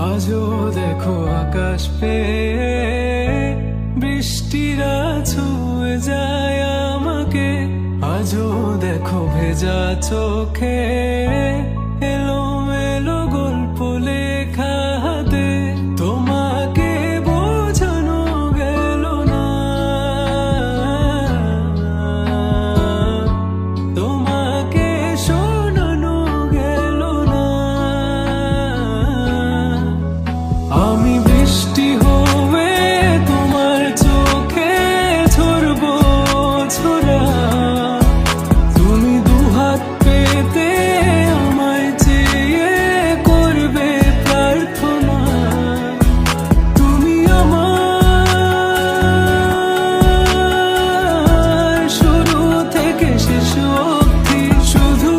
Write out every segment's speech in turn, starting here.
আজও দেখো আকাশ পেয়ে বৃষ্টিরা ছুঁয়ে যায় আমাকে। আজও দেখো ভেজা চোখে এলোমেলো গল্প লেখা হাতে। তোমাকে বোঝানো গেল না, তোমাকে শোনানো গেল না। আমি বৃষ্টি হয়ে তোমার চোখে ঝরবো ছোড়া। তুমি দুহাত পেতে আমায় চেয়ে করবে প্রার্থনা। তুমি আমার শুরু থেকে শেষ অবধি, শুধু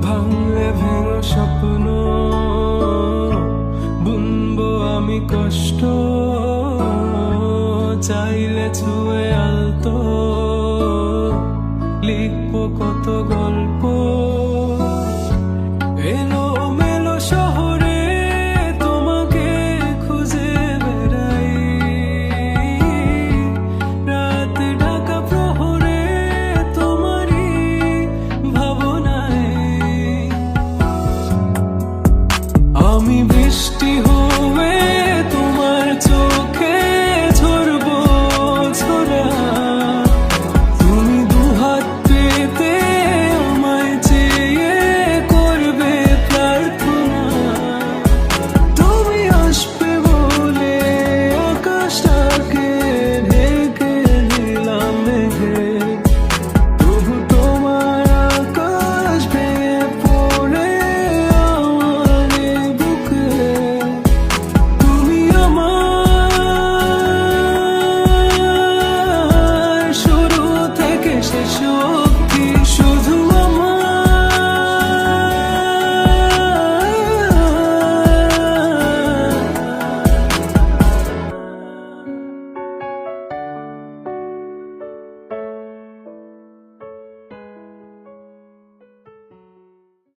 ভাঙলে ভেঙো স্বপ্ন বুনবো আমি কষ্ট। চাইলে ছুঁয়ে আলতো লিখবো কত গল্প।